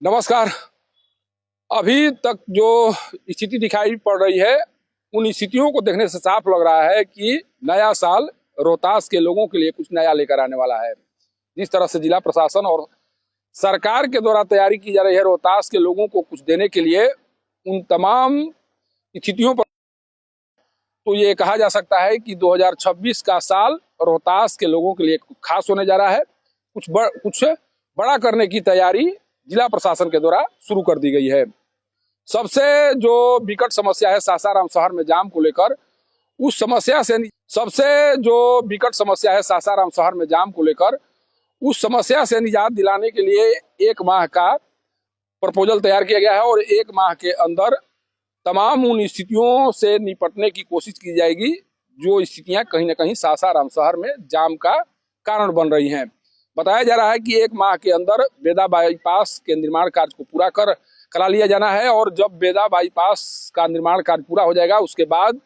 नमस्कार। अभी तक जो स्थिति दिखाई पड़ रही है, उन स्थितियों को देखने से साफ लग रहा है कि नया साल रोहतास के लोगों के लिए कुछ नया लेकर आने वाला है। जिस तरह से जिला प्रशासन और सरकार के द्वारा तैयारी की जा रही है रोहतास के लोगों को कुछ देने के लिए, उन तमाम स्थितियों पर तो ये कहा जा सकता है कि 2026 का साल रोहतास के लोगों के लिए खास होने जा रहा है। कुछ बड़ा करने की तैयारी जिला प्रशासन के द्वारा शुरू कर दी गई है। सबसे जो विकट समस्या है सासाराम शहर में जाम को लेकर, उस समस्या से सबसे जो विकट समस्या है सासाराम शहर में जाम को लेकर, उस समस्या से निजात दिलाने के लिए 1 माह का प्रपोजल तैयार किया गया है और 1 माह के अंदर तमाम उन स्थितियों से निपटने की कोशिश की जाएगी जो स्थितियां कहीं ना कहीं सासाराम शहर में जाम का कारण बन रही हैं। बताया जा रहा है कि 1 माह के अंदर बेदा बाईपास के निर्माण कार्य को पूरा करा लिया जाना है और जब बेदा बाईपास का निर्माण कार्य पूरा हो जाएगा उसके बाद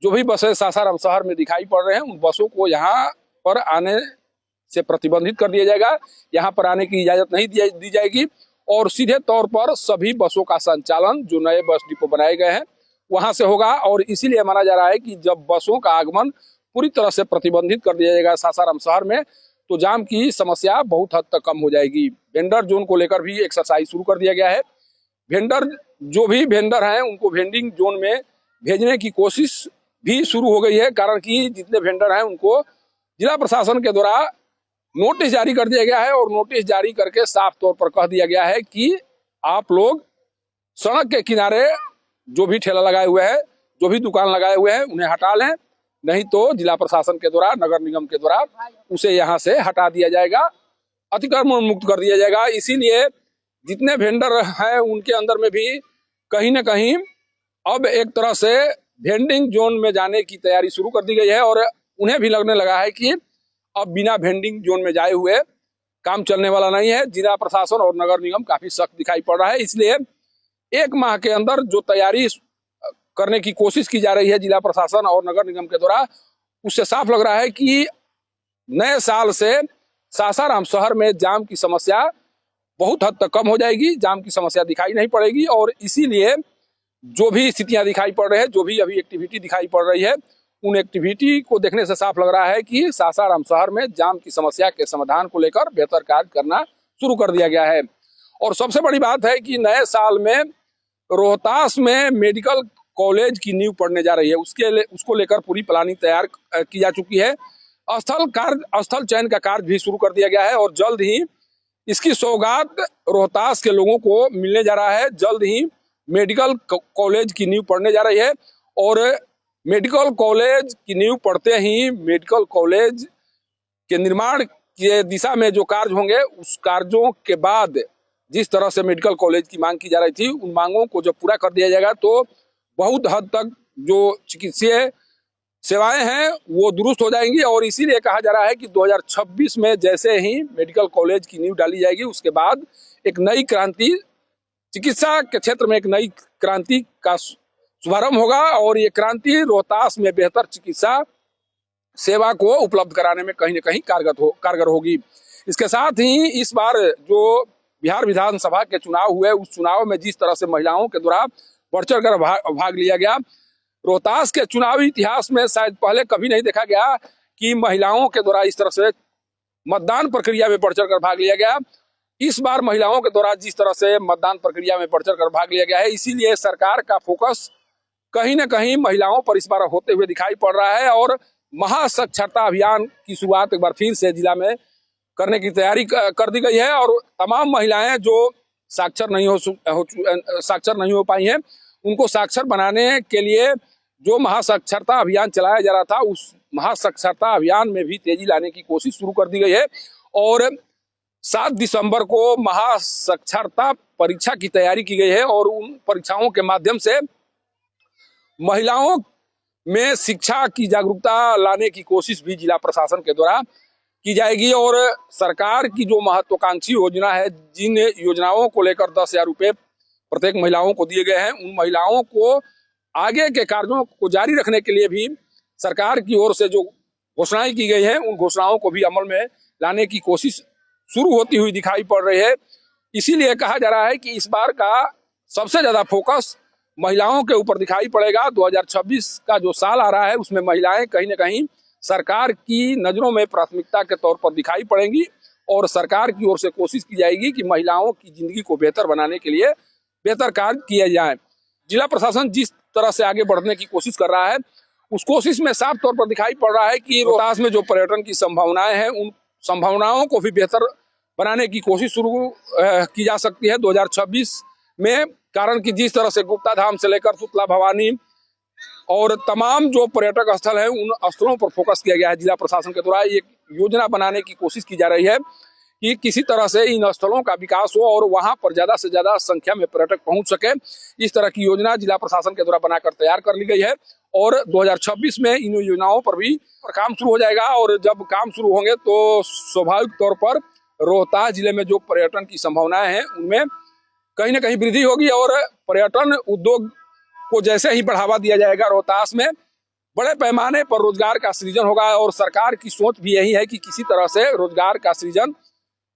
जो भी बसें सासाराम शहर में दिखाई पड़ रहे हैं उन बसों को यहाँ पर आने से प्रतिबंधित कर दिया जाएगा। यहाँ पर आने की इजाजत नहीं दी जाएगी और सीधे तौर पर सभी बसों का संचालन जो नए बस डिपो बनाए गए हैं वहां से होगा। और इसीलिए माना जा रहा है कि जब बसों का आगमन पूरी तरह से प्रतिबंधित कर दिया जाएगा सासाराम शहर में, तो जाम की समस्या बहुत हद तक कम हो जाएगी। वेंडर जोन को लेकर भी एक्सरसाइज शुरू कर दिया गया है। जो भी वेंडर हैं उनको वेंडिंग जोन में भेजने की कोशिश भी शुरू हो गई है, कारण कि जितने वेंडर हैं उनको जिला प्रशासन के द्वारा नोटिस जारी कर दिया गया है और नोटिस जारी करके साफ तौर पर कह दिया गया है कि आप लोग सड़क के किनारे जो भी ठेला लगाए हुए हैं, जो भी दुकान लगाए हुए हैं उन्हें हटा लें, नहीं तो जिला प्रशासन के द्वारा, नगर निगम के द्वारा उसे यहाँ से हटा दिया जाएगा, अतिक्रमण मुक्त कर दिया जाएगा। इसीलिए जितने वेंडर हैं उनके अंदर में भी कहीं ना कहीं अब एक तरह से वेंडिंग जोन में जाने की तैयारी शुरू कर दी गई है और उन्हें भी लगने लगा है कि अब बिना वेंडिंग जोन में जाए हुए काम चलने वाला नहीं है। जिला प्रशासन और नगर निगम काफी सख्त दिखाई पड़ रहा है। इसलिए 1 माह के अंदर जो तैयारी करने की कोशिश की जा रही है जिला प्रशासन और नगर निगम के द्वारा, उससे साफ लग रहा है कि नए साल से सासाराम शहर में जाम की समस्या बहुत हद तक कम हो जाएगी, जाम की समस्या दिखाई नहीं पड़ेगी। और इसीलिए जो भी स्थितियां दिखाई पड़ रही है, जो भी अभी एक्टिविटी दिखाई पड़ रही है, उन एक्टिविटी को देखने से साफ लग रहा है कि सासाराम शहर में जाम की समस्या के समाधान को लेकर बेहतर कार्य करना शुरू कर दिया गया है। और सबसे बड़ी बात है कि नए साल में रोहतास में मेडिकल कॉलेज की नींव पड़ने जा रही है, उसको लेकर पूरी प्लानिंग तैयार की जा चुकी है। स्थल चयन का कार्य भी शुरू कर दिया गया है और जल्द ही इसकी सौगात रोहतास के लोगों को मिलने जा रहा है। जल्द ही मेडिकल कॉलेज की नींव पड़ने जा रही है और मेडिकल कॉलेज की नींव पड़ते ही मेडिकल कॉलेज के निर्माण के दिशा में जो कार्य होंगे, उस कार्यों के बाद जिस तरह से मेडिकल कॉलेज की मांग की जा रही थी, उन मांगों को जब पूरा कर दिया जाएगा तो बहुत हद तक जो चिकित्सीय सेवाएं हैं वो दुरुस्त हो जाएंगी। और इसीलिए कहा जा रहा है कि 2026 में जैसे ही मेडिकल कॉलेज की नींव डाली जाएगी उसके बाद एक नई क्रांति, चिकित्सा के क्षेत्र में एक नई क्रांति का शुभारंभ होगा और ये क्रांति रोहतास में बेहतर चिकित्सा सेवा को उपलब्ध कराने में कहीं न कहीं कारगर होगी। इसके साथ ही इस बार जो बिहार विधानसभा के चुनाव हुए, उस चुनाव में जिस तरह से महिलाओं के द्वारा बढ़ चढ़ कर भाग लिया गया, रोहतास के चुनावी इतिहास में शायद पहले कभी नहीं देखा गया कि महिलाओं के द्वारा इस तरह से मतदान प्रक्रिया में बढ़ चढ़ कर भाग लिया गया। इस बार महिलाओं के द्वारा जिस तरह से मतदान प्रक्रिया में बढ़ चढ़ कर भाग लिया गया है, इसीलिए सरकार का फोकस कहीं ना कहीं महिलाओं पर इस बार होते हुए दिखाई पड़ रहा है और महासाक्षरता अभियान की शुरुआत एक बार फिर से जिला में करने की तैयारी कर दी गई है। और तमाम महिलाएं जो साक्षर नहीं हो पाई हैं, उनको साक्षर बनाने के लिए जो महासाक्षरता अभियान चलाया जा रहा था, उस महासाक्षरता अभियान में भी तेजी लाने की कोशिश शुरू कर दी गई है। और 7 दिसंबर को महासाक्षरता परीक्षा की तैयारी की गई है और उन परीक्षाओं के माध्यम से महिलाओं में शिक्षा की जागरूकता लाने की कोशिश भी जिला प्रशासन के द्वारा की जाएगी। और सरकार की जो महत्वाकांक्षी योजना है, जिन योजनाओं को लेकर 10,000 रुपये प्रत्येक महिलाओं को दिए गए हैं, उन महिलाओं को आगे के कार्यों को जारी रखने के लिए भी सरकार की ओर से जो घोषणाएं की गई हैं, उन घोषणाओं को भी अमल में लाने की कोशिश शुरू होती हुई दिखाई पड़ रही है। इसीलिए कहा जा रहा है कि इस बार का सबसे ज्यादा फोकस महिलाओं के ऊपर दिखाई पड़ेगा। 2026 का जो साल आ रहा है उसमें महिलाएं कहीं न कहीं सरकार की नजरों में प्राथमिकता के तौर पर दिखाई पड़ेंगी और सरकार की ओर से कोशिश की जाएगी कि महिलाओं की जिंदगी को बेहतर बनाने के लिए बेहतर कार्य किए जाएं। जिला प्रशासन जिस तरह से आगे बढ़ने की कोशिश कर रहा है उस कोशिश में साफ तौर पर दिखाई पड़ रहा है कि रोहतास में जो पर्यटन की संभावनाएं हैं उन संभावनाओं को भी बेहतर बनाने की कोशिश शुरू की जा सकती है 2026 में। कारण कि जिस तरह से गुप्ता धाम से लेकर सुतला भवानी और तमाम जो पर्यटक स्थल हैं उन स्थलों पर फोकस किया गया है। जिला प्रशासन के द्वारा एक योजना बनाने की कोशिश की जा रही है कि किसी तरह से इन स्थलों का विकास हो और वहां पर ज्यादा से ज्यादा संख्या में पर्यटक पहुंच सके। इस तरह की योजना जिला प्रशासन के द्वारा बनाकर तैयार कर ली गई है और 2026 में इन योजनाओं पर भी काम शुरू हो जाएगा। और जब काम शुरू होंगे तो स्वाभाविक तौर पर रोहतास जिले में जो पर्यटन की संभावनाएं हैं उनमें कहीं न कहीं वृद्धि होगी और पर्यटन उद्योग को जैसे ही बढ़ावा दिया जाएगा रोहतास में बड़े पैमाने पर रोजगार का सृजन होगा। और सरकार की सोच भी यही है कि किसी तरह से रोजगार का सृजन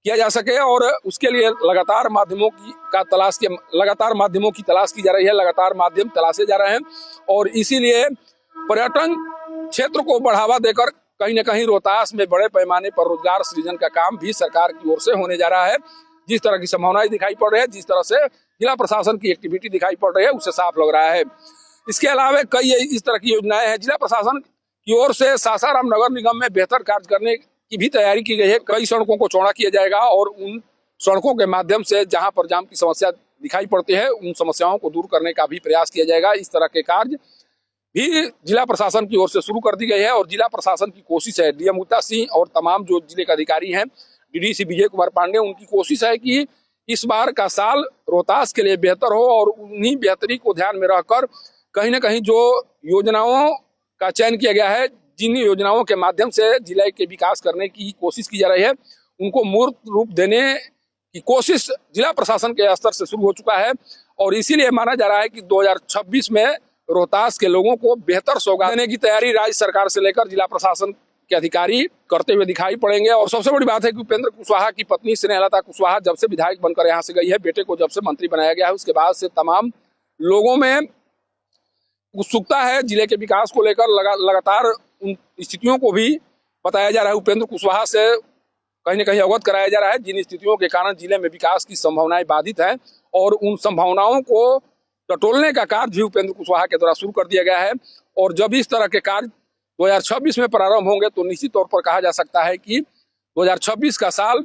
किया जा सके और उसके लिए लगातार माध्यमों की तलाश की जा रही है, लगातार माध्यम तलाशे जा रहे हैं और इसीलिए पर्यटन क्षेत्र को बढ़ावा देकर कहीं न कहीं रोहतास में बड़े पैमाने पर रोजगार सृजन का काम भी सरकार की ओर से होने जा रहा है। जिस तरह की संभावनाएं दिखाई पड़ रही है, जिस तरह से जिला प्रशासन की एक्टिविटी दिखाई पड़ रही है उससे साफ लग रहा है। इसके अलावा कई इस तरह की योजनाएं हैं। जिला प्रशासन की ओर से सासाराम नगर निगम में बेहतर कार्य करने की भी तैयारी की गई है। कई सड़कों को चौड़ा किया जाएगा और उन सड़कों के माध्यम से जहां पर जाम की समस्या दिखाई पड़ती है उन समस्याओं को दूर करने का भी प्रयास किया जाएगा। इस तरह के कार्य भी जिला प्रशासन की ओर से शुरू कर दी गई है और जिला प्रशासन की कोशिश है, डीएम मुक्ता सिंह और तमाम जो जिले के अधिकारी हैं, डीडीसी विजय कुमार पांडे, उनकी कोशिश है कि इस बार का साल रोहतास के लिए बेहतर हो और उन्हीं बेहतरी को ध्यान में रखकर कहीं न कहीं जो योजनाओं का चयन किया गया है, जिन योजनाओं के माध्यम से जिले के विकास करने की कोशिश की जा रही है उनको मूर्त रूप देने की कोशिश जिला प्रशासन के स्तर से शुरू हो चुका है। और इसीलिए माना जा रहा है कि 2026 में रोहतास के लोगों को बेहतर सौगात देने की तैयारी राज्य सरकार से लेकर जिला प्रशासन के अधिकारी करते हुए दिखाई पड़ेंगे। और सबसे बड़ी बात है कि उपेंद्र कुशवाहा की पत्नी स्नेहलता कुशवाहा जब से विधायक बनकर यहाँ से गई है, बेटे को जब से मंत्री बनाया गया है, उसके बाद से तमाम लोगों में उत्सुकता है जिले के विकास को लेकर। लगातार उन स्थितियों को भी बताया जा रहा है, उपेंद्र कुशवाहा से कहीं न कहीं अवगत कराया जा रहा है जिन स्थितियों के कारण जिले में विकास की संभावनाएं बाधित है और उन संभावनाओं को टटोलने का कार्य भी उपेंद्र कुशवाहा के द्वारा शुरू कर दिया गया है। और जब इस तरह के कार्य 2026 में प्रारंभ होंगे तो निश्चित तौर पर कहा जा सकता है कि 2026 का साल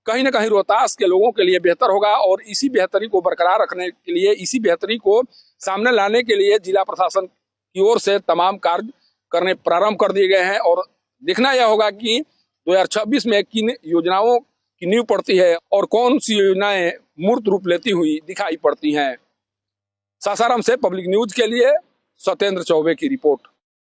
कहीं न कहीं रोहतास के लोगों के लिए बेहतर होगा। और इसी बेहतरी को बरकरार रखने के लिए, इसी बेहतरी को सामने लाने के लिए जिला प्रशासन की ओर से तमाम कार्य करने प्रारंभ कर दिए गए हैं। और देखना यह होगा कि 2026 में किन योजनाओं की नींव पड़ती है और कौन सी योजनाएं मूर्त रूप लेती हुई दिखाई पड़ती हैं। सासाराम से पब्लिक न्यूज के लिए सत्येंद्र चौबे की रिपोर्ट।